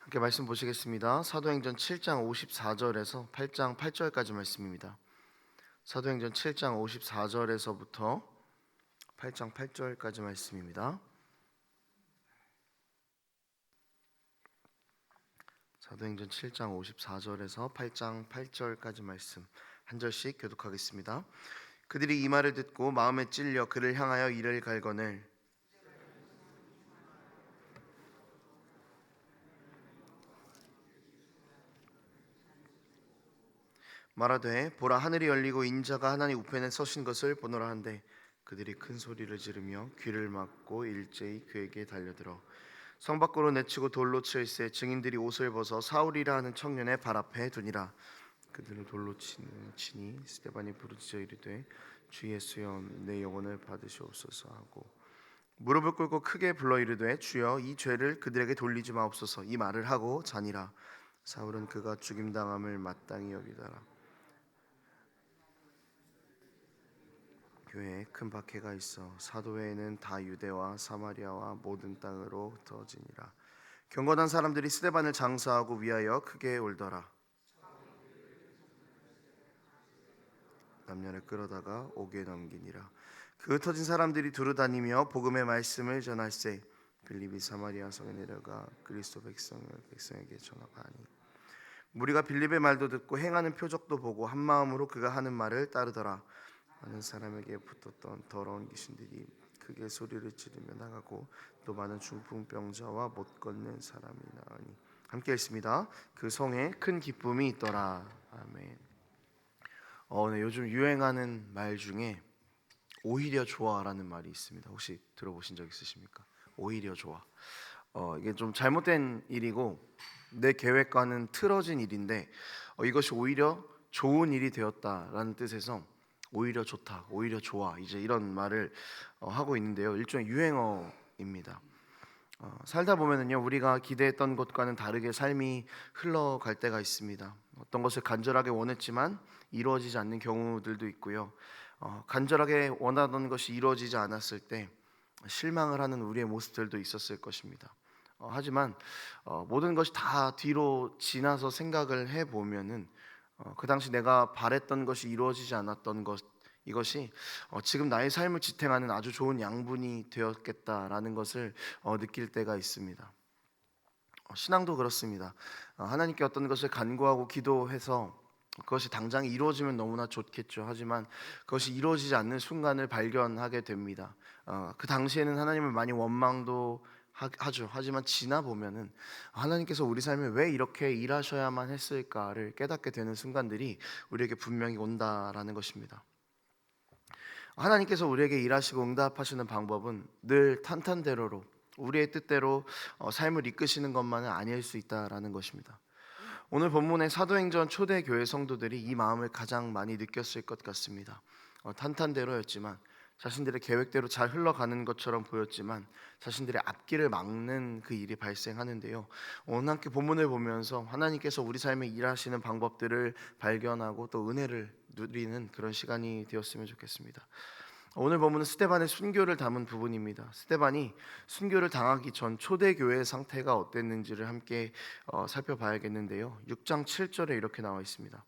함께 말씀 보시겠습니다. 사도행전 7장 54절에서 8장 8절까지 말씀입니다. 사도행전 7장 54절에서부터 8장 8절까지 말씀입니다. 사도행전 7장 54절에서 8장 8절까지 말씀 한 절씩 교독하겠습니다. 그들이 이 말을 듣고 마음에 찔려 그를 향하여 이를 갈거늘 말하되 보라, 하늘이 열리고 인자가 하나님 우편에 서신 것을 보노라 한데 그들이 큰 소리를 지르며 귀를 막고 일제히 그에게 달려들어 성 밖으로 내치고 돌로 칠세 증인들이 옷을 벗어 사울이라 하는 청년의 발 앞에 두니라. 그들을 돌로 치니 스데반이 부르짖어 이르되 주 예수여 내 영혼을 받으시옵소서 하고 무릎을 꿇고 크게 불러 이르되 주여 이 죄를 그들에게 돌리지 마옵소서. 이 말을 하고 자니라. 사울은 그가 죽임당함을 마땅히 여기더라. 교회에 큰 박해가 있어 사도회에는 다 유대와 사마리아와 모든 땅으로 흩어지니라. 경건한 사람들이 스데반을 장사하고 위하여 크게 울더라. 남녀를 끌어다가 옥에 넘기니라. 그 흩어진 사람들이 두루다니며 복음의 말씀을 전할세 빌립이 사마리아 성에 내려가 그리스도 백성에게 전하하니 무리가 빌립의 말도 듣고 행하는 표적도 보고 한 마음으로 그가 하는 말을 따르더라. 많은 사람에게 붙었던 더러운 귀신들이 크게 소리를 지르며 나가고 또 많은 중풍병자와 못 걷는 사람이 나으니 함께 읽습니다. 그 성에 큰 기쁨이 있더라. 아멘. 네, 요즘 유행하는 말 중에 오히려 좋아라는 말이 있습니다. 혹시 들어보신 적 있으십니까? 오히려 좋아. 이게 좀 잘못된 일이고 내 계획과는 틀어진 일인데 이것이 오히려 좋은 일이 되었다라는 뜻에서 오히려 좋다, 오히려 좋아, 이제 이런 말을 하고 있는데요. 일종의 유행어입니다. 살다 보면은요, 우리가 기대했던 것과는 다르게 삶이 흘러갈 때가 있습니다. 어떤 것을 간절하게 원했지만 이루어지지 않는 경우들도 있고요. 간절하게 원하던 것이 이루어지지 않았을 때 실망을 하는 우리의 모습들도 있었을 것입니다. 하지만 모든 것이 다 뒤로 지나서 생각을 해보면은 그 당시 내가 바랬던 것이 이루어지지 않았던 것, 이것이 지금 나의 삶을 지탱하는 아주 좋은 양분이 되었겠다라는 것을 느낄 때가 있습니다. 신앙도 그렇습니다. 하나님께 어떤 것을 간구하고 기도해서 그것이 당장 이루어지면 너무나 좋겠죠. 하지만 그것이 이루어지지 않는 순간을 발견하게 됩니다. 그 당시에는 하나님을 많이 원망도 하죠. 하지만 지나 보면은 하나님께서 우리 삶에 왜 이렇게 일하셔야만 했을까를 깨닫게 되는 순간들이 우리에게 분명히 온다라는 것입니다. 하나님께서 우리에게 일하시고 응답하시는 방법은 늘 탄탄대로로 우리의 뜻대로 삶을 이끄시는 것만은 아닐 수 있다라는 것입니다. 오늘 본문의 사도행전 초대 교회 성도들이 이 마음을 가장 많이 느꼈을 것 같습니다. 탄탄대로였지만 자신들의 계획대로 잘 흘러가는 것처럼 보였지만 자신들의 앞길을 막는 그 일이 발생하는데요. 오늘 함께 본문을 보면서 하나님께서 우리 삶에 일하시는 방법들을 발견하고 또 은혜를 누리는 그런 시간이 되었으면 좋겠습니다. 오늘 본문은 스데반의 순교를 담은 부분입니다. 스데반이 순교를 당하기 전 초대교회의 상태가 어땠는지를 함께 살펴봐야겠는데요. 6장 7절에 이렇게 나와 있습니다.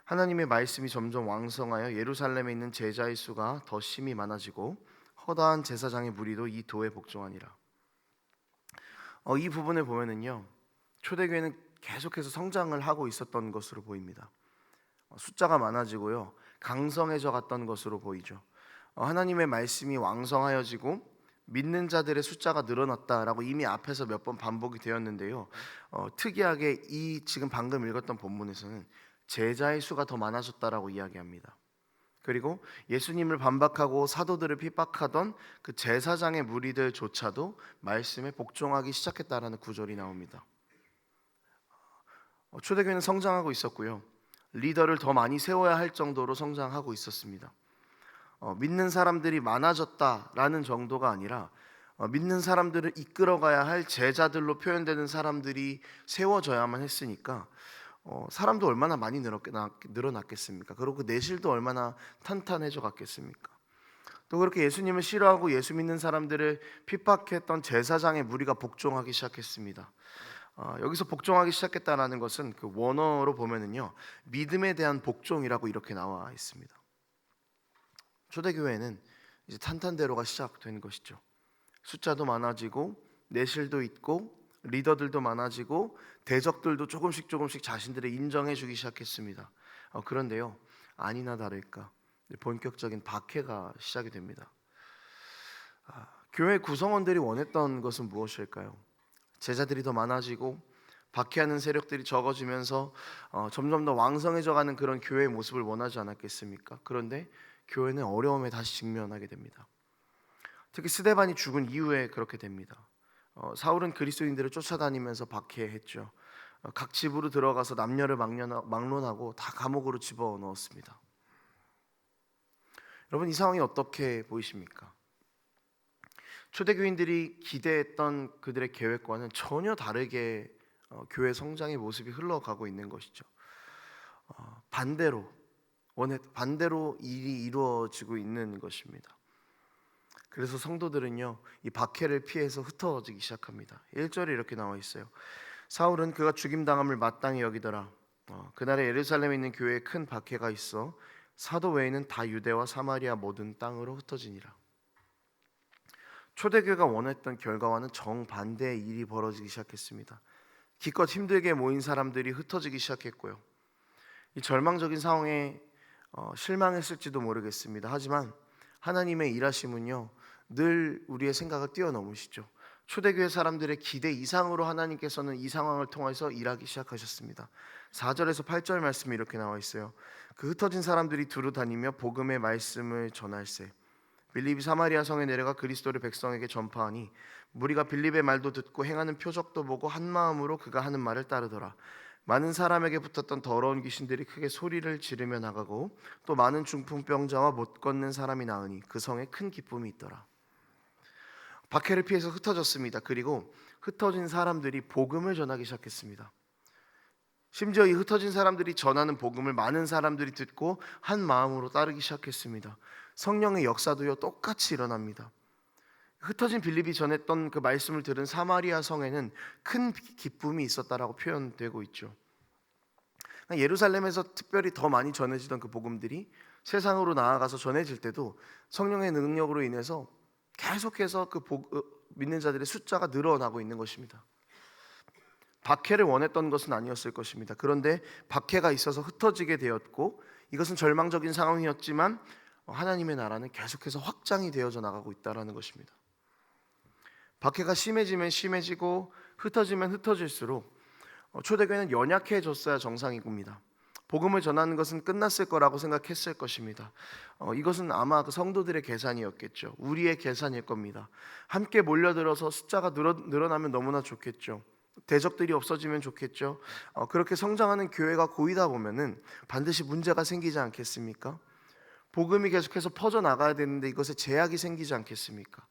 하나님의 말씀이 점점 왕성하여 예루살렘에 있는 제자의 수가 더 심히 많아지고 허다한 제사장의 무리도 이 도에 복종하니라. 이 부분을 보면은요, 초대교회는 계속해서 성장을 하고 있었던 것으로 보입니다. 숫자가 많아지고요, 강성해져 갔던 것으로 보이죠. 하나님의 말씀이 왕성하여지고 믿는 자들의 숫자가 늘어났다라고 이미 앞에서 몇 번 반복이 되었는데요. 특이하게 이 지금 방금 읽었던 본문에서는 제자의 수가 더 많아졌다라고 이야기합니다. 그리고 예수님을 반박하고 사도들을 핍박하던 그 제사장의 무리들조차도 말씀에 복종하기 시작했다라는 구절이 나옵니다. 초대교회는 성장하고 있었고요, 리더를 더 많이 세워야 할 정도로 성장하고 있었습니다. 믿는 사람들이 많아졌다라는 정도가 아니라 믿는 사람들을 이끌어가야 할 제자들로 표현되는 사람들이 세워져야만 했으니까 사람도 얼마나 많이 늘어났겠습니까? 그리고 그 내실도 얼마나 탄탄해져 갔겠습니까? 또 그렇게 예수님을 싫어하고 예수 믿는 사람들을 핍박했던 제사장의 무리가 복종하기 시작했습니다. 여기서 복종하기 시작했다라는 것은 그 원어로 보면은요, 믿음에 대한 복종이라고 이렇게 나와 있습니다. 초대교회는 이제 탄탄대로가 시작된 것이죠. 숫자도 많아지고 내실도 있고 리더들도 많아지고 대적들도 조금씩 자신들을 인정해주기 시작했습니다. 그런데요, 아니나 다를까 본격적인 박해가 시작이 됩니다. 교회 구성원들이 원했던 것은 무엇일까요? 제자들이 더 많아지고 박해하는 세력들이 적어지면서 점점 더 왕성해져가는 그런 교회의 모습을 원하지 않았겠습니까? 그런데 교회는 어려움에 다시 직면하게 됩니다. 특히 스데반이 죽은 이후에 그렇게 됩니다. 사울은 그리스도인들을 쫓아다니면서 박해했죠. 각 집으로 들어가서 남녀를 막론하고 다 감옥으로 집어넣었습니다. 여러분, 이 상황이 어떻게 보이십니까? 초대교인들이 기대했던 그들의 계획과는 전혀 다르게 교회 성장의 모습이 흘러가고 있는 것이죠. 반대로 일이 이루어지고 있는 것입니다. 그래서 성도들은요, 이 박해를 피해서 흩어지기 시작합니다. 1절에 이렇게 나와 있어요. 사울은 그가 죽임당함을 마땅히 여기더라. 그날에 예루살렘에 있는 교회에 큰 박해가 있어 사도 외에는 다 유대와 사마리아 모든 땅으로 흩어지니라. 초대교회가 원했던 결과와는 정반대의 일이 벌어지기 시작했습니다. 기껏 힘들게 모인 사람들이 흩어지기 시작했고요. 이 절망적인 상황에 실망했을지도 모르겠습니다. 하지만 하나님의 일하심은요, 늘 우리의 생각을 뛰어넘으시죠. 초대교회 사람들의 기대 이상으로 하나님께서는 이 상황을 통해서 일하기 시작하셨습니다. 4절에서 8절 말씀이 이렇게 나와 있어요. 그 흩어진 사람들이 두루 다니며 복음의 말씀을 전할세. 빌립이 사마리아 성에 내려가 그리스도를 백성에게 전파하니 무리가 빌립의 말도 듣고 행하는 표적도 보고 한 마음으로 그가 하는 말을 따르더라. 많은 사람에게 붙었던 더러운 귀신들이 크게 소리를 지르며 나가고 또 많은 중풍병자와 못 걷는 사람이 나으니 그 성에 큰 기쁨이 있더라. 박해를 피해서 흩어졌습니다. 그리고 흩어진 사람들이 복음을 전하기 시작했습니다. 심지어 이 흩어진 사람들이 전하는 복음을 많은 사람들이 듣고 한 마음으로 따르기 시작했습니다. 성령의 역사도요, 똑같이 일어납니다. 흩어진 빌립이 전했던 그 말씀을 들은 사마리아 성에는 큰 기쁨이 있었다라고 표현되고 있죠. 예루살렘에서 특별히 더 많이 전해지던 그 복음들이 세상으로 나아가서 전해질 때도 성령의 능력으로 인해서 계속해서 믿는 자들의 숫자가 늘어나고 있는 것입니다. 박해를 원했던 것은 아니었을 것입니다. 그런데 박해가 있어서 흩어지게 되었고 이것은 절망적인 상황이었지만 하나님의 나라는 계속해서 확장이 되어져 나가고 있다는 것입니다. 박해가 심해지면 심해지고 흩어지면 흩어질수록 초대교회는 연약해졌어야 정상이옵니다. 복음을 전하는 것은 끝났을 거라고 생각했을 것입니다. 이것은 아마 그 성도들의 계산이었겠죠. 우리의 계산일 겁니다. 함께 몰려들어서 숫자가 늘어나면 너무나 좋겠죠. 대적들이 없어지면 좋겠죠. 그렇게 성장하는 교회가 고이다 보면은 반드시 문제가 생기지 않겠습니까? 복음이 계속해서 퍼져나가야 되는데 이것에 제약이 생기지 않겠습니까?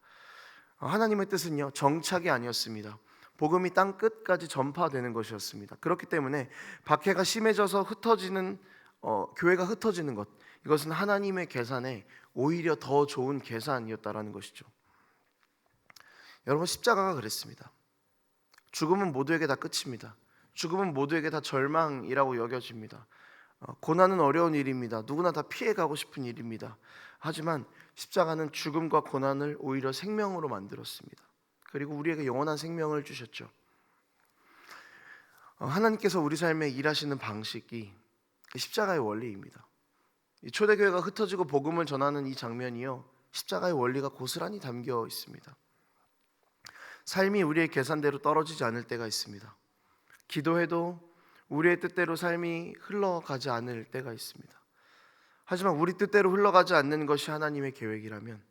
하나님의 뜻은요, 정착이 아니었습니다. 복음이 땅 끝까지 전파되는 것이었습니다. 그렇기 때문에 박해가 심해져서 흩어지는 교회가 흩어지는 것, 이것은 하나님의 계산에 오히려 더 좋은 계산이었다라는 것이죠. 여러분, 십자가가 그랬습니다. 죽음은 모두에게 다 끝입니다. 죽음은 모두에게 다 절망이라고 여겨집니다. 고난은 어려운 일입니다. 누구나 다 피해가고 싶은 일입니다. 하지만 십자가는 죽음과 고난을 오히려 생명으로 만들었습니다. 그리고 우리에게 영원한 생명을 주셨죠. 하나님께서 우리 삶에 일하시는 방식이 십자가의 원리입니다. 이 초대교회가 흩어지고 복음을 전하는 이 장면이요, 십자가의 원리가 고스란히 담겨 있습니다. 삶이 우리의 계산대로 떨어지지 않을 때가 있습니다. 기도해도 우리의 뜻대로 삶이 흘러가지 않을 때가 있습니다. 하지만 우리 뜻대로 흘러가지 않는 것이 하나님의 계획이라면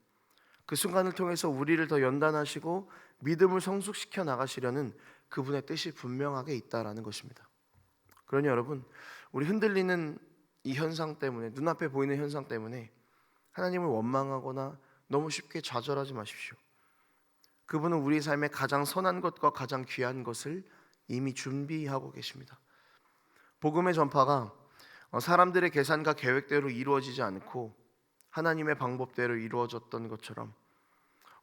그 순간을 통해서 우리를 더 연단하시고 믿음을 성숙시켜 나가시려는 그분의 뜻이 분명하게 있다라는 것입니다. 그러니 여러분, 우리 흔들리는 이 현상 때문에, 눈앞에 보이는 현상 때문에 하나님을 원망하거나 너무 쉽게 좌절하지 마십시오. 그분은 우리 삶의 가장 선한 것과 가장 귀한 것을 이미 준비하고 계십니다. 복음의 전파가 사람들의 계산과 계획대로 이루어지지 않고 하나님의 방법대로 이루어졌던 것처럼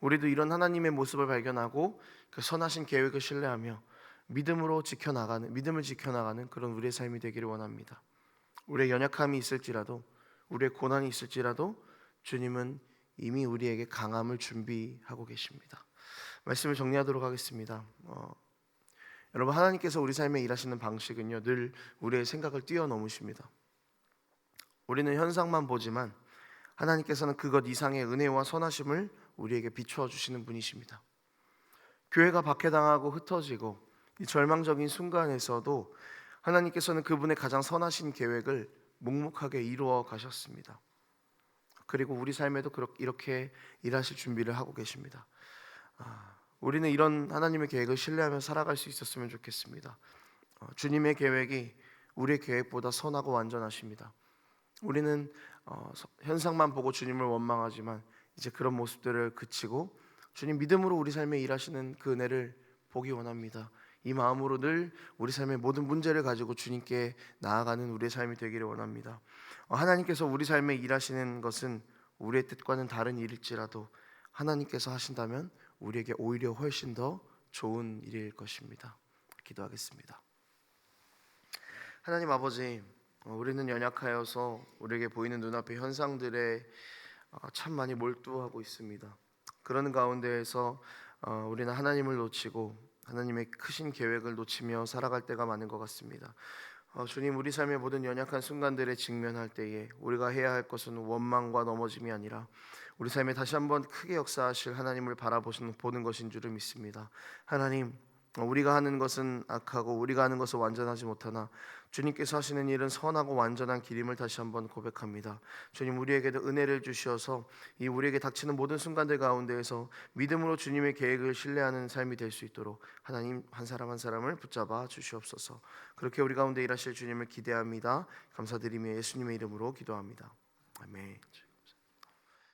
우리도 이런 하나님의 모습을 발견하고 그 선하신 계획을 신뢰하며 믿음을 지켜나가는 그런 우리의 삶이 되기를 원합니다. 우리의 연약함이 있을지라도, 우리의 고난이 있을지라도 주님은 이미 우리에게 강함을 준비하고 계십니다. 말씀을 정리하도록 하겠습니다. 여러분, 하나님께서 우리 삶에 일하시는 방식은요, 늘 우리의 생각을 뛰어넘으십니다. 우리는 현상만 보지만 하나님께서는 그것 이상의 은혜와 선하심을 우리에게 비추어 주시는 분이십니다. 교회가 박해당하고 흩어지고 이 절망적인 순간에서도 하나님께서는 그분의 가장 선하신 계획을 묵묵하게 이루어 가셨습니다. 그리고 우리 삶에도 이렇게 일하실 준비를 하고 계십니다. 우리는 이런 하나님의 계획을 신뢰하며 살아갈 수 있었으면 좋겠습니다. 주님의 계획이 우리의 계획보다 선하고 완전하십니다. 우리는 현상만 보고 주님을 원망하지만 이제 그런 모습들을 그치고 주님 믿음으로 우리 삶에 일하시는 그 은혜를 보기 원합니다. 이 마음으로 늘 우리 삶의 모든 문제를 가지고 주님께 나아가는 우리의 삶이 되기를 원합니다. 하나님께서 우리 삶에 일하시는 것은 우리의 뜻과는 다른 일일지라도 하나님께서 하신다면 우리에게 오히려 훨씬 더 좋은 일일 것입니다. 기도하겠습니다. 하나님 아버지, 우리는 연약하여서 우리에게 보이는 눈앞의 현상들에 참 많이 몰두하고 있습니다. 그러는 가운데에서 우리는 하나님을 놓치고 하나님의 크신 계획을 놓치며 살아갈 때가 많은 것 같습니다. 주님, 우리 삶의 모든 연약한 순간들에 직면할 때에 우리가 해야 할 것은 원망과 넘어짐이 아니라 우리 삶에 다시 한번 크게 역사하실 하나님을 보는 것인 줄을 믿습니다. 하나님, 우리가 하는 것은 악하고 우리가 하는 것은 완전하지 못하나 주님께서 하시는 일은 선하고 완전한 길임을 다시 한번 고백합니다. 주님, 우리에게도 은혜를 주시어서 이 우리에게 닥치는 모든 순간들 가운데에서 믿음으로 주님의 계획을 신뢰하는 삶이 될 수 있도록 하나님 한 사람 한 사람을 붙잡아 주시옵소서. 그렇게 우리 가운데 일하실 주님을 기대합니다. 감사드리며 예수님의 이름으로 기도합니다. 아멘.